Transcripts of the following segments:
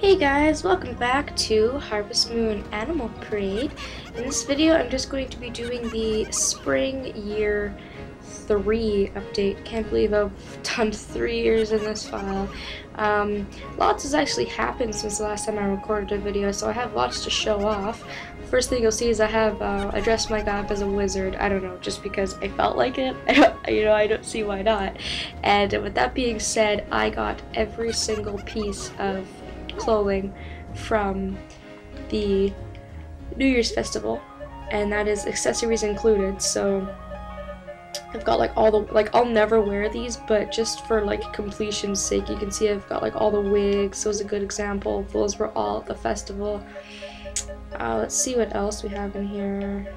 Hey guys, welcome back to Harvest Moon Animal Parade. In this video, I'm just going to be doing the Spring Year 3 update. Can't believe I've done 3 years in this file. Lots has actually happened since the last time I recorded a video, so I have lots to show off. First thing you'll see is I dressed my guy up as a wizard. I don't know, just because I felt like it. I don't see why not. And with that being said, I got every single piece of clothing from the New Year's festival, and that is accessories included. So I've got like all the, I'll never wear these, but just for like completion's sake, you can see I've got like all the wigs. Those are a good example. Those were all at the festival. Let's see what else we have in here.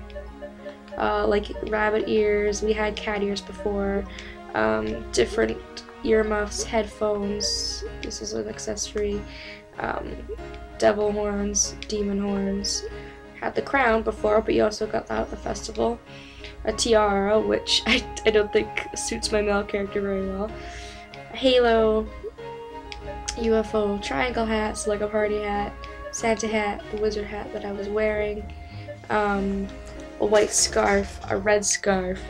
Like rabbit ears. We had cat ears before. Different earmuffs, headphones. This is an accessory. Devil horns, demon horns. Had the crown before, but you also got that at the festival. A tiara, which I don't think suits my male character very well. A halo, UFO, triangle hat, so like a party hat, Santa hat, the wizard hat that I was wearing, a white scarf, a red scarf,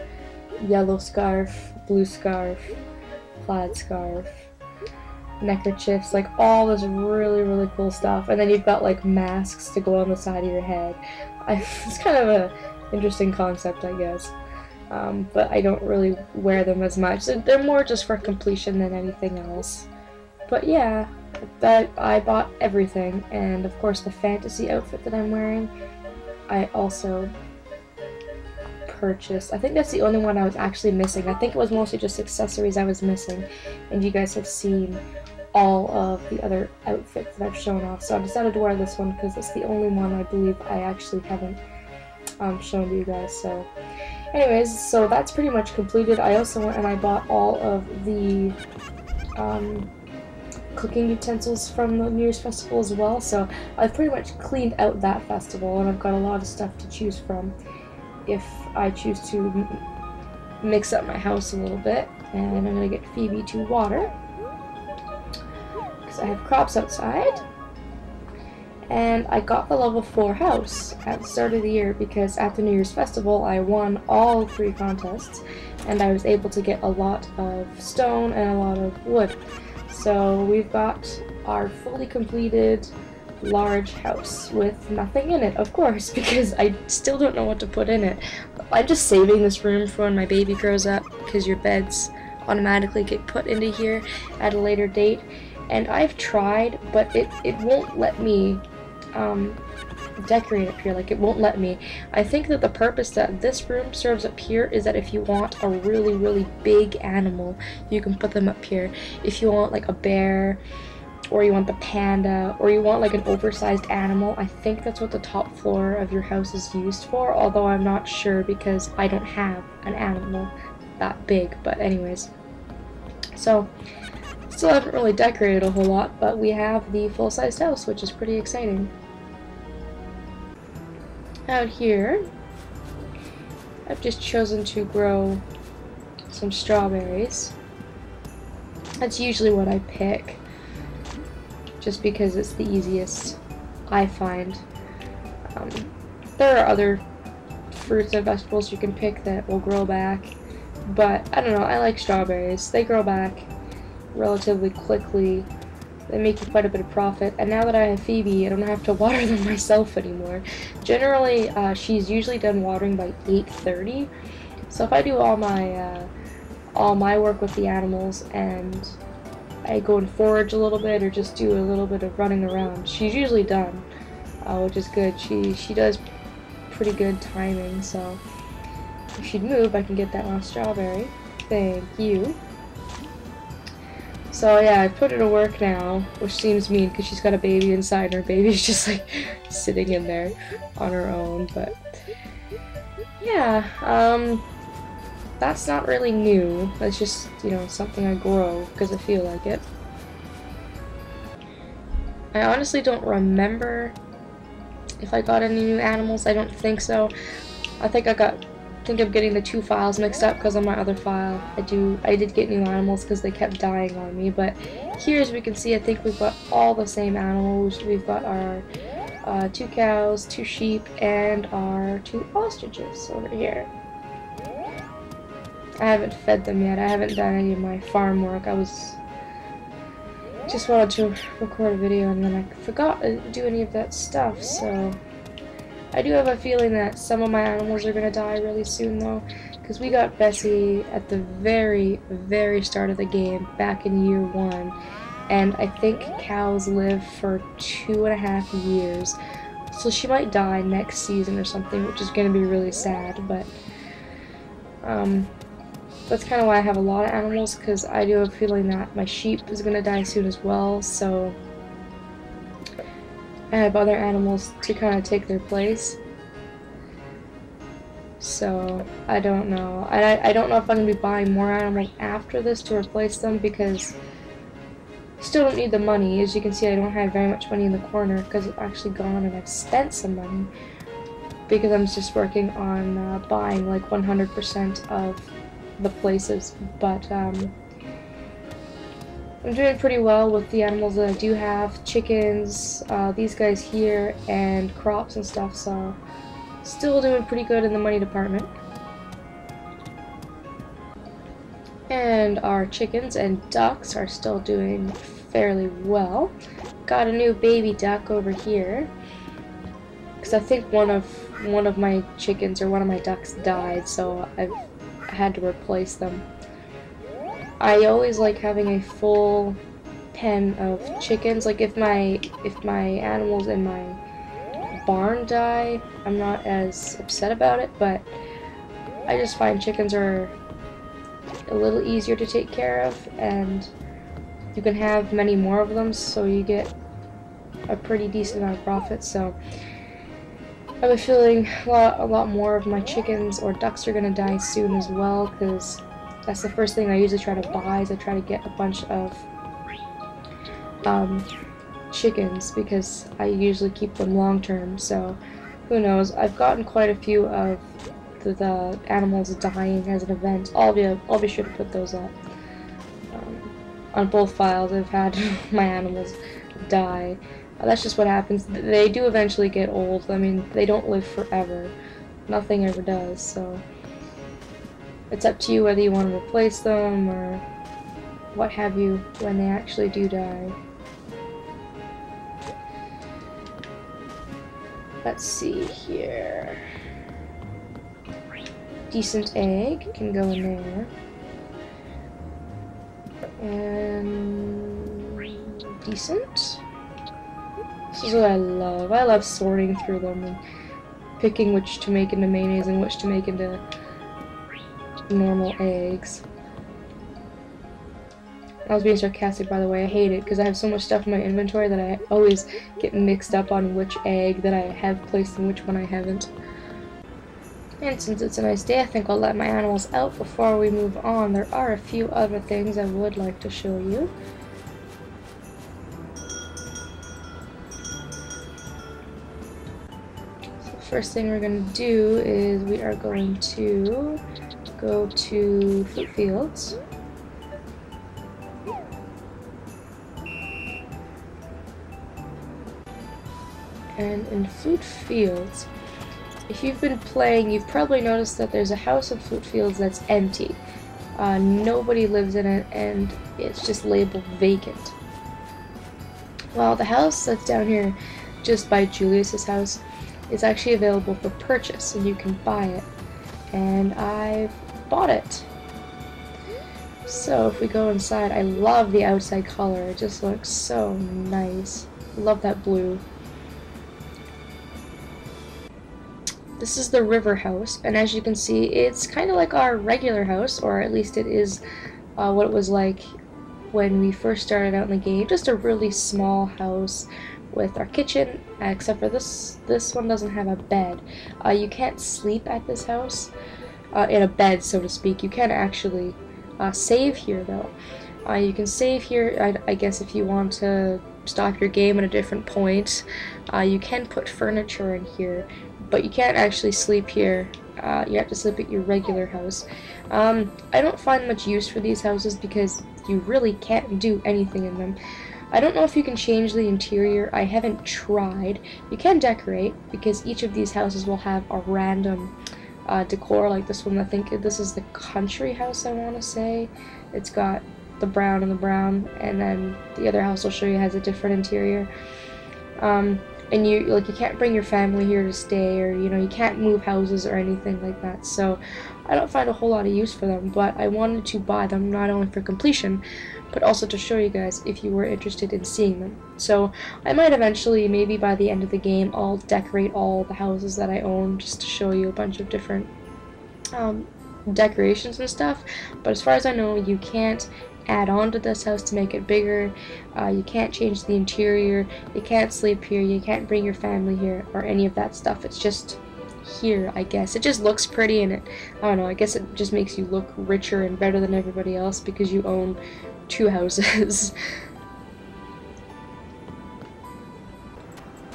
yellow scarf, blue scarf, plaid scarf, neckerchiefs, like all this really cool stuff. And then you've got like masks to go on the side of your head. It's kind of a interesting concept, I guess, but I don't really wear them as much. They're more just for completion than anything else. But yeah, that I bought everything, and of course the fantasy outfit that I'm wearing I also purchased. I think that's the only one I was actually missing. I think it was mostly just accessories I was missing, and you guys have seen all of the other outfits that I've shown off, so I decided to wear this one because it's the only one I believe I actually haven't shown to you guys. So anyways, so that's pretty much completed. I also went and I bought all of the cooking utensils from the New Year's festival as well, so I've pretty much cleaned out that festival, and I've got a lot of stuff to choose from if I choose to mix up my house a little bit. And I'm gonna get Phoebe to water because I have crops outside. And I got the level 4 house at the start of the year because at the New Year's festival I won all 3 contests, and I was able to get a lot of stone and a lot of wood. So we've got our fully completed large house with nothing in it, of course, because I still don't know what to put in it. I'm just saving this room for when my baby grows up, because your beds automatically get put into here at a later date. And I've tried, but it won't let me decorate up here. Like, it won't let me. I think that the purpose that this room serves up here is that if you want a really big animal, you can put them up here. If you want like a bear, or you want the panda, or you want like an oversized animal, I think that's what the top floor of your house is used for, although I'm not sure because I don't have an animal that big. But anyways, so still haven't really decorated a whole lot, but we have the full-sized house, which is pretty exciting. Out here, I've just chosen to grow some strawberries. That's usually what I pick, just because it's the easiest, I find. There are other fruits and vegetables you can pick that will grow back, but I don't know, I like strawberries. They grow back relatively quickly. They make you quite a bit of profit, and now that I have Phoebe, I don't have to water them myself anymore. Generally, she's usually done watering by 8:30, so if I do all my work with the animals and I go and forage a little bit or just do a little bit of running around, she's usually done, which is good. She does pretty good timing, so if she'd move, I can get that last strawberry. Thank you. So yeah, I put her to work now, which seems mean because she's got a baby inside and her baby's just like sitting in there on her own, but yeah, that's not really new. That's just, you know, something I grow because I feel like it. I honestly don't remember if I got any new animals. I don't think so. I think I got think I'm getting the two files mixed up because on my other file I did get new animals because they kept dying on me, but here as we can see I think we've got all the same animals. We've got our 2 cows, 2 sheep, and our 2 ostriches over here. I haven't fed them yet. I haven't done any of my farm work. Just wanted to record a video and then I forgot to do any of that stuff, so I do have a feeling that some of my animals are going to die really soon though, because we got Bessie at the very, very start of the game, back in year 1, and I think cows live for 2.5 years, so she might die next season or something, which is going to be really sad, but that's kind of why I have a lot of animals, because I do have a feeling that my sheep is going to die soon as well, so I have other animals to kind of take their place. So, I don't know. I don't know if I'm going to be buying more animals after this to replace them, because I still don't need the money. As you can see, I don't have very much money in the corner, because it's actually gone and I've spent some money. Because I'm just working on buying like 100% of the places, but I'm doing pretty well with the animals that I do have. Chickens, these guys here, and crops and stuff, so still doing pretty good in the money department. And our chickens and ducks are still doing fairly well. Got a new baby duck over here, because I think one of my chickens or one of my ducks died, so I've had to replace them. I always like having a full pen of chickens. Like if my animals in my barn die, I'm not as upset about it, but I just find chickens are a little easier to take care of, and you can have many more of them, so you get a pretty decent amount of profit. So I have a feeling a lot more of my chickens or ducks are going to die soon as well, because that's the first thing I usually try to buy, is I try to get a bunch of chickens, because I usually keep them long term, so who knows. I've gotten quite a few of the animals dying as an event. I'll be sure to put those up. On both files I've had my animals die. That's just what happens. They do eventually get old. I mean, they don't live forever. Nothing ever does, so it's up to you whether you want to replace them or what have you when they actually do die. Let's see here. Decent egg can go in there. And decent. This is what I love. I love sorting through them and picking which to make into mayonnaise and which to make into normal eggs. I was being sarcastic, by the way. I hate it because I have so much stuff in my inventory that I always get mixed up on which egg that I have placed and which one I haven't. And since it's a nice day, I think I'll let my animals out before we move on. There are a few other things I would like to show you. So first thing we're going to do is we are going to go to fruit fields. And in fruit fields, if you've been playing, you've probably noticed that there's a house in fruit fields that's empty. Nobody lives in it, and it's just labeled vacant. Well, the house that's down here, just by Julius's house, is actually available for purchase, and you can buy it. And I've bought it. So if we go inside, I love the outside color. It just looks so nice. Love that blue. This is the river house, and as you can see, it's kind of like our regular house, or at least it is what it was like when we first started out in the game. Just a really small house with our kitchen, except for this one doesn't have a bed. You can't sleep at this house in a bed, so to speak. You can actually save here, though. You can save here, I guess, if you want to stop your game at a different point. You can put furniture in here, but you can't actually sleep here you have to sleep at your regular house. I don't find much use for these houses because you really can't do anything in them. I don't know if you can change the interior. I haven't tried. You can decorate because each of these houses will have a random decor, like this one. I think this is the country house, I want to say. It's got the brown and the brown, and then the other house I'll show you has a different interior. And you can't bring your family here to stay, or you can't move houses or anything like that. So I don't find a whole lot of use for them, but I wanted to buy them not only for completion, but also to show you guys if you were interested in seeing them. So I might eventually, maybe by the end of the game, I'll decorate all the houses that I own just to show you a bunch of different decorations and stuff. But as far as I know, you can't add on to this house to make it bigger. You can't change the interior. You can't sleep here. You can't bring your family here or any of that stuff. It's just here, I guess. It just looks pretty, and I don't know, I guess it just makes you look richer and better than everybody else because you own 2 houses.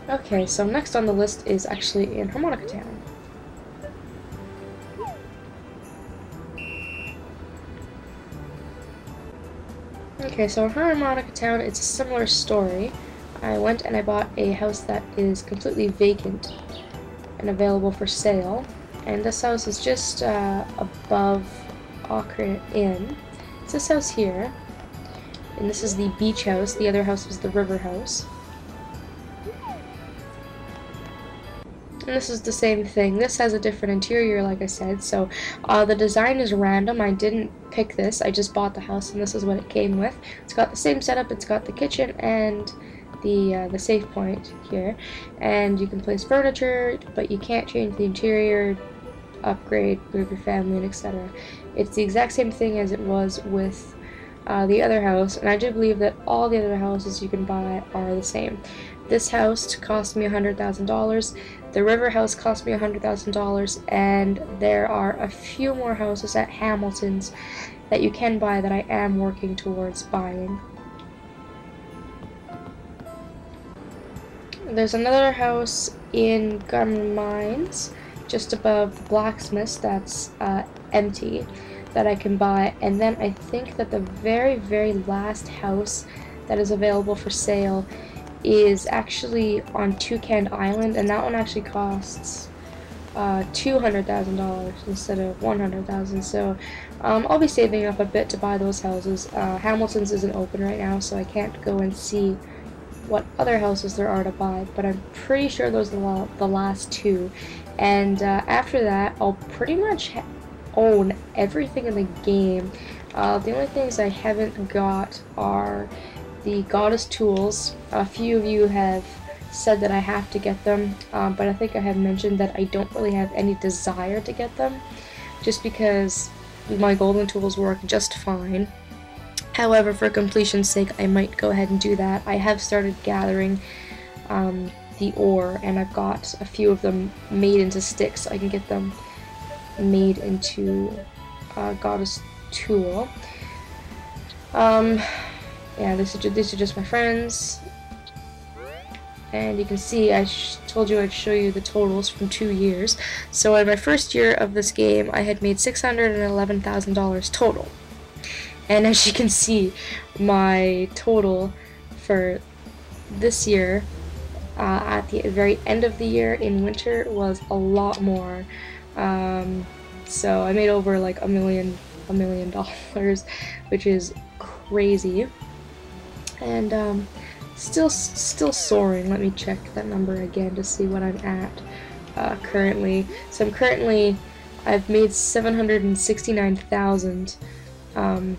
Okay, so next on the list is actually in Harmonica Town. Okay, so in Harmonica Town, it's a similar story. I went and I bought a house that is completely vacant and available for sale. And this house is just above Auckland Inn. It's this house here. And this is the beach house. The other house was the river house. And this is the same thing. This has a different interior, like I said, so the design is random. I didn't pick this. I just bought the house, and this is what it came with. It's got the same setup. It's got the kitchen and the save point here, and you can place furniture, but you can't change the interior, upgrade, move your family, and etc. It's the exact same thing as it was with the other house, and I do believe that all the other houses you can buy are the same. This house cost me $100,000. The river house cost me $100,000, and there are a few more houses at Hamilton's that you can buy that I am working towards buying. There's another house in Gun Mines, just above the blacksmiths, that's empty, that I can buy. And then I think that the very, very last house that is available for sale is actually on Toucan Island, and that one actually costs $200,000 instead of $100,000. So I'll be saving up a bit to buy those houses. Hamilton's isn't open right now, so I can't go and see what other houses there are to buy, but I'm pretty sure those are the last 2. And after that, I'll pretty much own everything in the game. The only things I haven't got are the goddess tools. A few of you have said that I have to get them, but I think I have mentioned that I don't really have any desire to get them, just because my golden tools work just fine. However, for completion's sake, I might go ahead and do that. I have started gathering the ore, and I've got a few of them made into sticks, so I can get them made into goddess tool. Yeah, these are just my friends, and you can see I told you I'd show you the totals from 2 years. So in my first year of this game, I had made $611,000 total, and as you can see, my total for this year at the very end of the year in winter was a lot more. So I made over like $1 million, which is crazy. And still soaring. Let me check that number again to see what I'm at currently. So I've made $769,000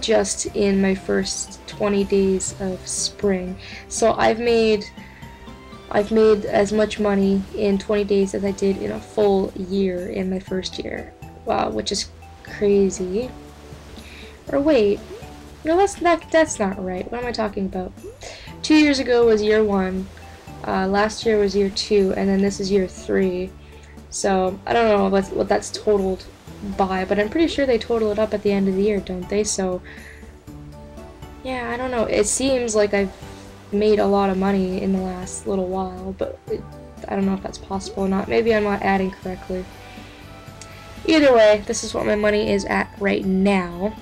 just in my first 20 days of spring. So I've made as much money in 20 days as I did in a full year in my first year. Wow, which is crazy. Or wait. No, that's not right. What am I talking about? 2 years ago was year 1, last year was year 2, and then this is year 3. So I don't know what that's totaled by, but I'm pretty sure they total it up at the end of the year, don't they? So yeah, I don't know. It seems like I've made a lot of money in the last little while, but I don't know if that's possible or not. Maybe I'm not adding correctly. Either way, this is what my money is at right now.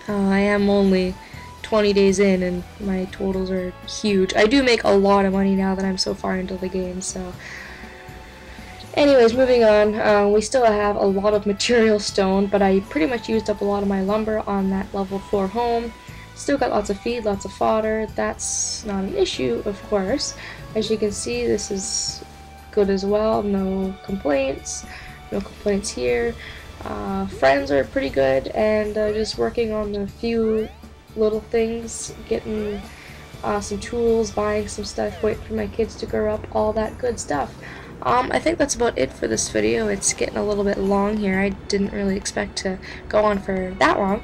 I am only 20 days in and my totals are huge. I do make a lot of money now that I'm so far into the game, so anyways, moving on. We still have a lot of material stone, but I pretty much used up a lot of my lumber on that level 4 home. Still got lots of feed, lots of fodder. That's not an issue, of course. As you can see, this is good as well. No complaints. No complaints here. Friends are pretty good, and just working on a few little things, getting some tools, buying some stuff, waiting for my kids to grow up, all that good stuff. I think that's about it for this video. It's getting a little bit long here. I didn't really expect to go on for that long,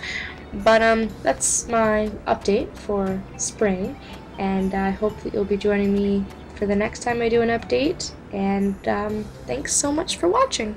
but that's my update for spring, and I hope that you'll be joining me for the next time I do an update, and thanks so much for watching.